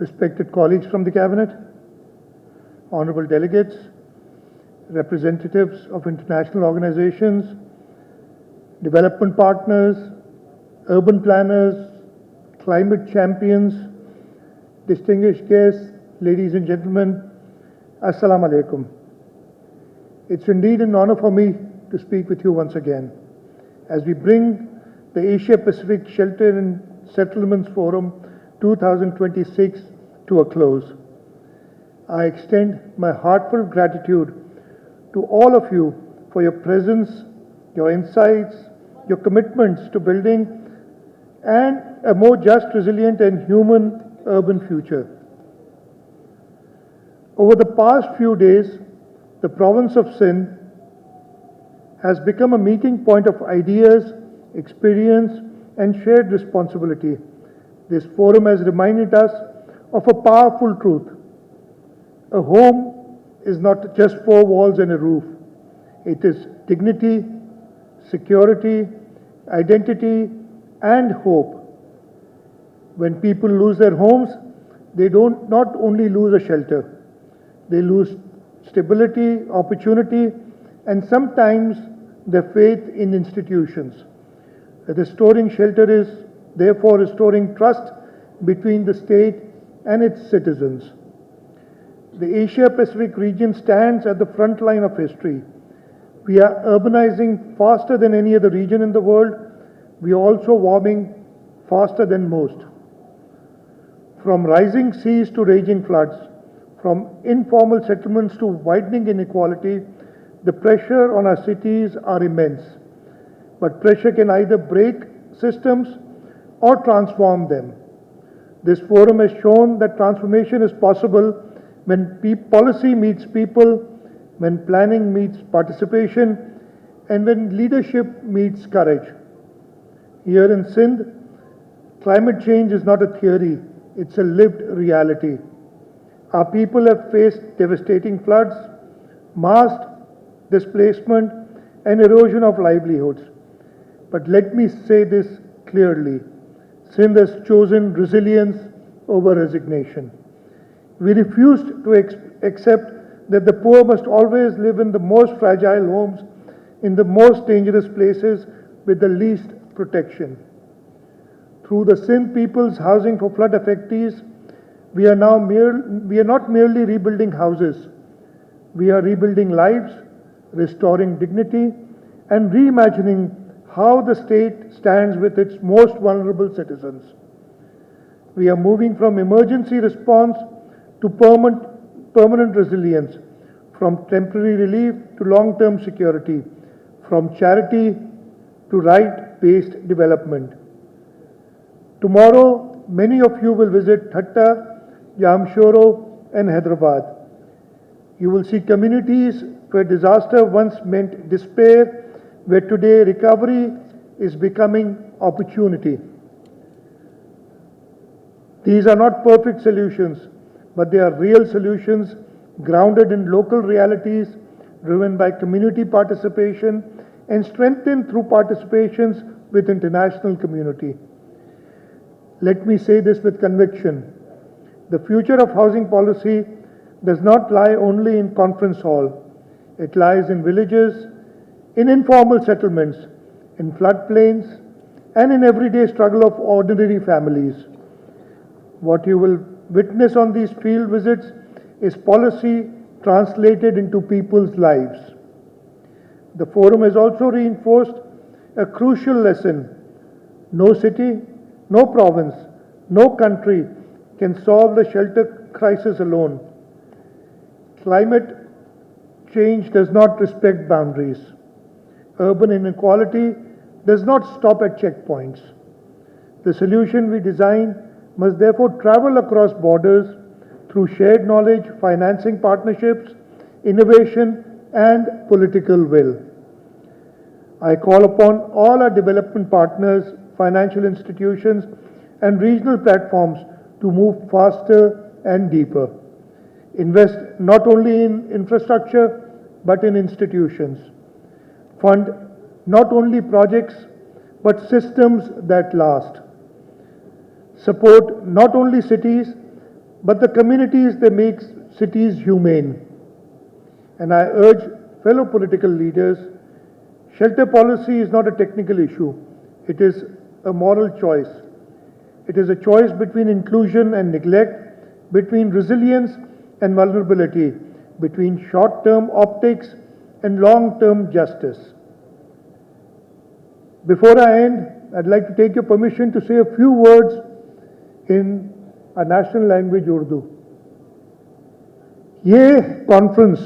respected colleagues from the Cabinet, honorable delegates, representatives of international organizations, development partners, urban planners, climate champions, distinguished guests, ladies and gentlemen, Assalamu alaikum. It's indeed an honor for me to speak with you once again as we bring the Asia Pacific Shelter and Settlements Forum 2026 to a close. I extend my heartfelt gratitude to all of you for your presence, your insights, your commitments to building and a more just, resilient and human urban future. Over the past few days, the province of Sindh has become a meeting point of ideas, experience and shared responsibility. This forum has reminded us of a powerful truth. A home is not just four walls and a roof. It is dignity, security, identity, and hope. When people lose their homes, they not only lose a shelter, they lose stability, opportunity, and sometimes their faith in institutions. Restoring shelter is therefore restoring trust between the state and its citizens. The Asia Pacific region stands at the front line of history. We are urbanizing faster than any other region in the world. We are also warming faster than most. From rising seas to raging floods, from informal settlements to widening inequality, the pressure on our cities are immense. But pressure can either break systems or transform them. This forum has shown that transformation is possible when policy meets people, when planning meets participation, and when leadership meets courage. Here in Sindh, climate change is not a theory, it's a lived reality. Our people have faced devastating floods, mass displacement, and erosion of livelihoods. But let me say this clearly. Sindh has chosen resilience over resignation. We refused to accept that the poor must always live in the most fragile homes, in the most dangerous places, with the least protection. Through the Sindh People's Housing for Flood Affectees, we are not merely rebuilding houses. We are rebuilding lives, restoring dignity, and reimagining how the state stands with its most vulnerable citizens. We are moving from emergency response to permanent resilience, from temporary relief to long-term security, from charity to right-based development. Tomorrow, many of you will visit Thatta, Jamshoro and Hyderabad. You will see communities where disaster once meant despair, where today recovery is becoming opportunity. These are not perfect solutions, but they are real solutions grounded in local realities, driven by community participation and strengthened through participations with international community. Let me say this with conviction. The future of housing policy does not lie only in conference hall. It lies in villages, in informal settlements, in floodplains, and in everyday struggle of ordinary families. What you will witness on these field visits is policy translated into people's lives. The forum has also reinforced a crucial lesson. No city, no province, no country can solve the shelter crisis alone. Climate change does not respect boundaries. Urban inequality does not stop at checkpoints. The solution we design must therefore travel across borders through shared knowledge, financing partnerships, innovation, and political will. I call upon all our development partners, financial institutions, and regional platforms to move faster and deeper. Invest not only in infrastructure, but in institutions. Fund not only projects, but systems that last. Support not only cities, but the communities, they make cities humane. And I urge fellow political leaders, shelter policy is not a technical issue. It is a moral choice. It is a choice between inclusion and neglect, between resilience and vulnerability, between short-term optics and long-term justice. Before I end, I'd like to take your permission to say a few words in our national language, Urdu. ये conference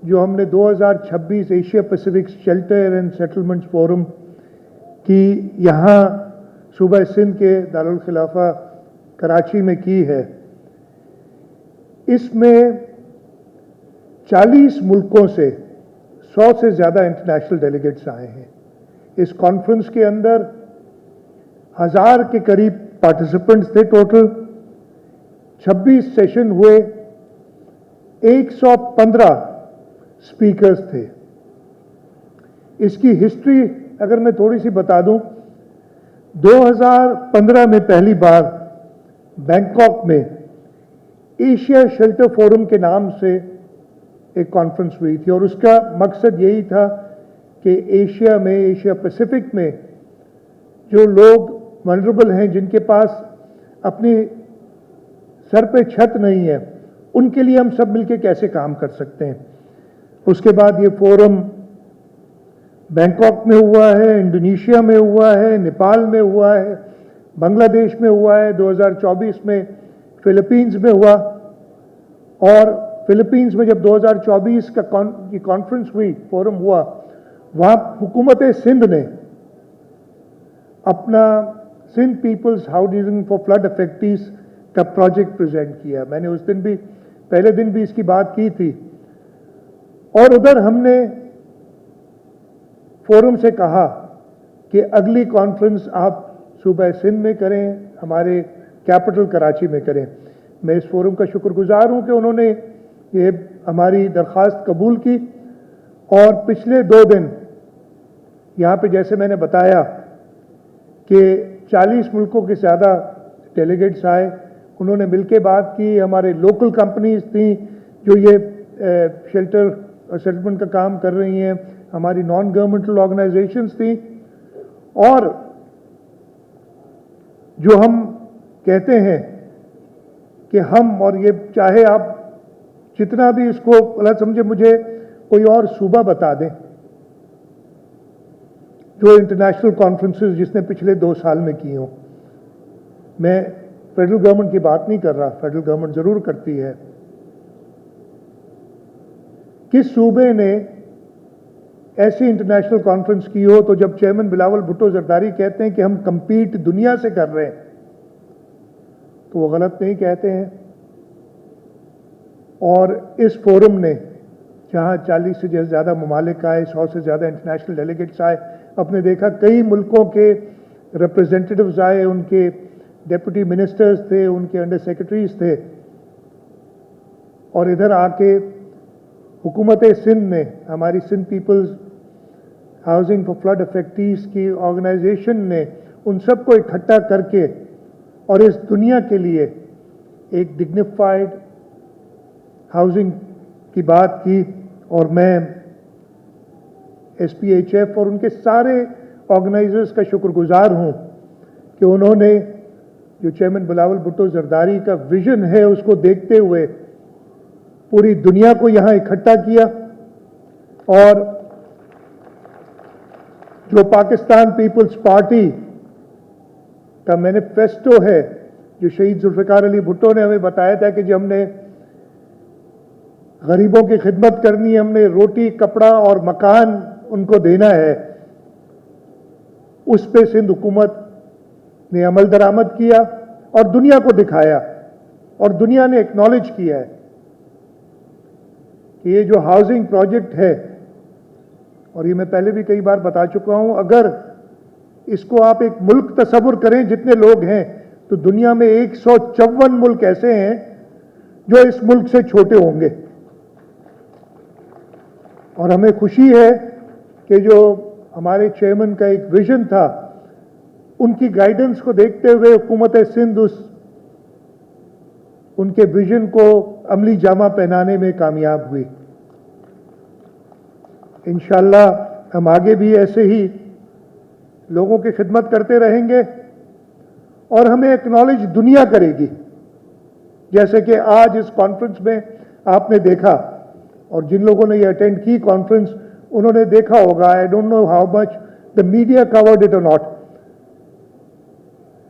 जो हमने 2026 Asia Pacific shelter and settlements forum की यहाँ सूबा सिंध के दारुल खिलाफा कराची में की है, इसमें 40 मुल्कों से 100 से ज़्यादा इंटरनेशनल डेलीगेट्स आए हैं। इस कॉन्फ्रेंस के अंदर 1000 के करीब पार्टिसिपेंट्स थे टोटल, 26 सेशन हुए, 115 स्पीकर्स थे। इसकी हिस्ट्री अगर मैं थोड़ी सी बता दूं, 2015 में पहली बार बैंकॉक में एशिया शेल्टर फोरम के नाम से एक कॉन्फ्रेंस हुई थी और उसका मकसद यही था कि एशिया में, एशिया पैसिफिक में जो लोग वल्नरेबल हैं, जिनके पास अपनी सर पे छत नहीं है, उनके लिए हम सब मिलकर कैसे काम कर सकते हैं। उसके बाद ये फोरम बैंकॉक में हुआ है, इंडोनेशिया में हुआ है, नेपाल में हुआ है, बांग्लादेश में हुआ है, 2024 में फिलीपींस में हुआ। और फिलीपींस में जब 2024 का कॉन्फ्रेंस हुई, फोरम हुआ, वहाँ हुकूमत सिंध ने अपना Sindh people's housing for flood affectees का प्रोजेक्ट प्रेजेंट किया। मैंने उस दिन भी, पहले दिन भी इसकी बात की थी। और उधर हमने फोरम से कहा कि अगली कॉन्फ्रेंस आप सूबा सिंध में करें, हमारे कैपिटल कराची में करें। मैं इस फोरम का शुक्रगुजार हूं कि उन्होंने ये हमारी दरख्वास्त कबूल की। और पिछले 2 दिन यहाँ पे जैसे मैंने बताया कि 40 मुल्कों के ज़्यादा डेलीगेट्स आए, उन्होंने मिलके बात की। हमारे लोकल कंपनीज थी जो ये शेल्टर और सेटलमेंट का काम कर रही हैं, हमारी नॉन गवर्नमेंटल ऑर्गेनाइजेशंस थी। और जो हम कहते हैं कि हम, और ये चाहे आप जितना भी इसको गलत समझे, मुझे कोई और सूबा बता दें जो इंटरनेशनल कॉन्फ्रेंसेस जिसने पिछले 2 साल में की हो। मैं फेडरल गवर्नमेंट की बात नहीं कर रहा, फेडरल गवर्नमेंट जरूर करती है। किस सूबे ने ऐसी इंटरनेशनल कॉन्फ्रेंस की हो? तो जब चेयरमैन बिलावल भुट्टो जरदारी कहते हैं कि हम कंपीट दुनिया से कर रहे हैं, तो वो गलत नहीं कहते हैं। और इस फोरम ने, जहां 40 से ज़्यादा ममालिक आए, 100 से ज़्यादा इंटरनेशनल डेलीगेट्स आए, आपने देखा कई मुल्कों के रिप्रेजेंटेटिव्स आए, उनके डिप्टी मिनिस्टर्स थे, उनके अंडर सेक्रेटरीज थे। और इधर आके हुकूमत सिंध ने, हमारी Sindh people's housing for flood affectees की ऑर्गेनाइजेशन ने उन सबको इकट्ठा करके और इस दुनिया के लिए एक डिग्निफाइड हाउसिंग की बात की। और मैं SPHF और उनके सारे ऑर्गेनाइजर्स का शुक्रगुजार हूं कि उन्होंने जो चेयरमैन बिलावल भुट्टो जरदारी का विजन है उसको देखते हुए पूरी दुनिया को यहां इकट्ठा किया। और जो पाकिस्तान पीपल्स पार्टी का मैनिफेस्टो है, जो शहीद जुल्फिकार अली भुट्टो ने हमें बताया था कि जब हमने गरीबों की खिदमत करनी है, हमने रोटी, कपड़ा और मकान उनको देना है, उस पे सिंध हुकूमत ने अमल दरामद किया और दुनिया को दिखाया। और दुनिया ने एक्नॉलेज किया है कि ये जो हाउसिंग प्रोजेक्ट है, और ये मैं पहले भी कई बार बता चुका हूं, अगर इसको आप एक मुल्क तस्वुर करें जितने लोग हैं, तो दुनिया में 154 मुल्क ऐसे हैं जो इस मुल्क से छोटे होंगे। और हमें खुशी है कि जो हमारे चेयरमैन का एक विजन था, उनकी गाइडेंस को देखते हुए हुकूमत सिंध उस उनके विजन को अमली जामा पहनाने में कामयाब हुई। इंशाअल्लाह हम आगे भी ऐसे ही लोगों की खिदमत करते रहेंगे और हमें एक्नॉलेज दुनिया करेगी। जैसे कि आज इस कॉन्फ्रेंस में आपने देखा, और जिन लोगों ने ये अटेंड की कॉन्फ्रेंस उन्होंने देखा होगा, I don't know how much the media covered it और not,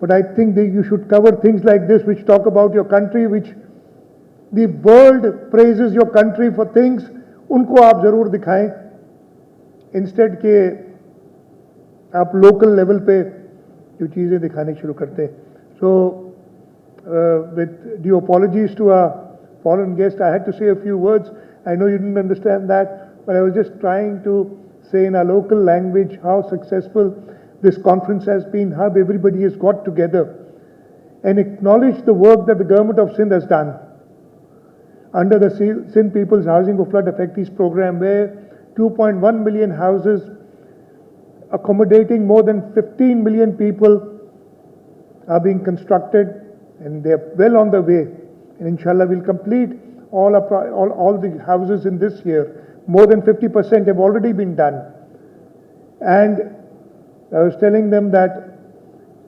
but I think that you should cover things like this which talk about your country, which the world praises your country for things, उनको आप जरूर दिखाएं, instead के आप local level पे जो चीज़ें दिखाने शुरू करते हैं। So with due apologies to our foreign guest, I had to say a few words. I know you didn't understand that, but I was just trying to say in our local language how successful this conference has been, how everybody has got together and acknowledged the work that the government of Sindh has done under the Sindh People's Housing for Flood Affectees program, where 2.1 million houses accommodating more than 15 million people are being constructed, and they are well on the way. And inshallah we'll complete all the houses in this year. More than 50% have already been done. And I was telling them that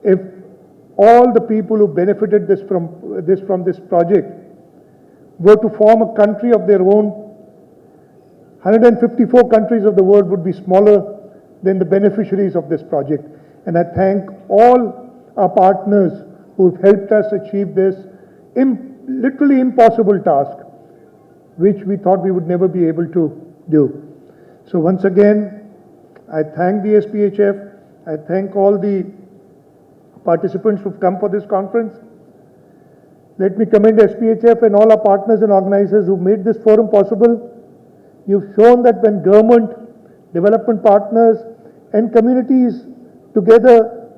if all the people who benefited from this project were to form a country of their own, 154 countries of the world would be smaller than the beneficiaries of this project. And I thank all our partners who've helped us achieve this literally impossible task, which we thought we would never be able to do. So once again, I thank the SPHF. I thank all the participants who've come for this conference. Let me commend SPHF and all our partners and organizers who made this forum possible. You've shown that when government, development partners and communities together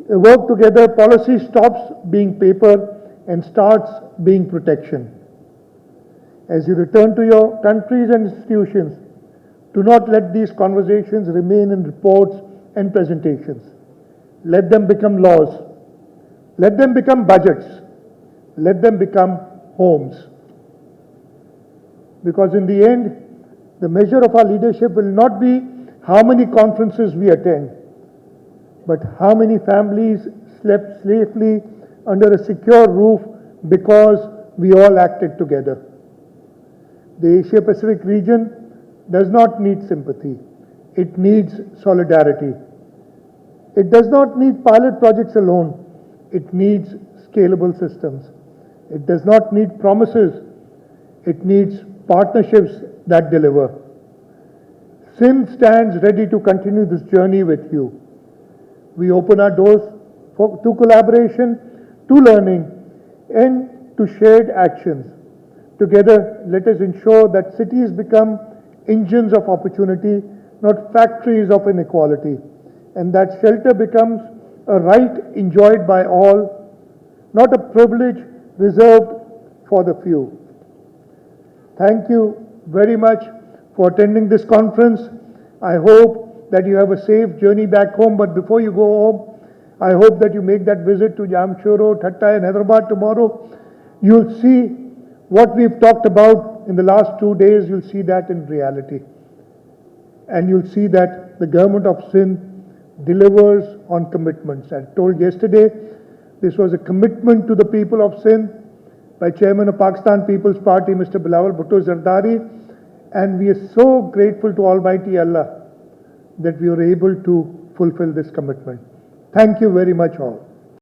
work together, policy stops being paper and starts being protection. As you return to your countries and institutions, do not let these conversations remain in reports and presentations. Let them become laws. Let them become budgets. Let them become homes. Because in the end, the measure of our leadership will not be how many conferences we attend, but how many families slept safely under a secure roof because we all acted together. The Asia Pacific region does not need sympathy. It needs solidarity. It does not need pilot projects alone. It needs scalable systems. It does not need promises. It needs partnerships that deliver. Sindh stands ready to continue this journey with you. We open our doors to collaboration, to learning, and to shared actions. Together, let us ensure that cities become engines of opportunity, not factories of inequality, and that shelter becomes a right enjoyed by all, not a privilege reserved for the few. Thank you very much for attending this conference. I hope that you have a safe journey back home, but before you go home, I hope that you make that visit to Jamshoro, Thatta and Hyderabad tomorrow. You'll see what we've talked about in the last 2 days, you'll see that in reality. And you'll see that the government of Sindh delivers on commitments. I told yesterday, this was a commitment to the people of Sindh by Chairman of Pakistan People's Party, Mr. Bilawal Bhutto Zardari, and we are so grateful to Almighty Allah that we were able to fulfill this commitment. Thank you very much all.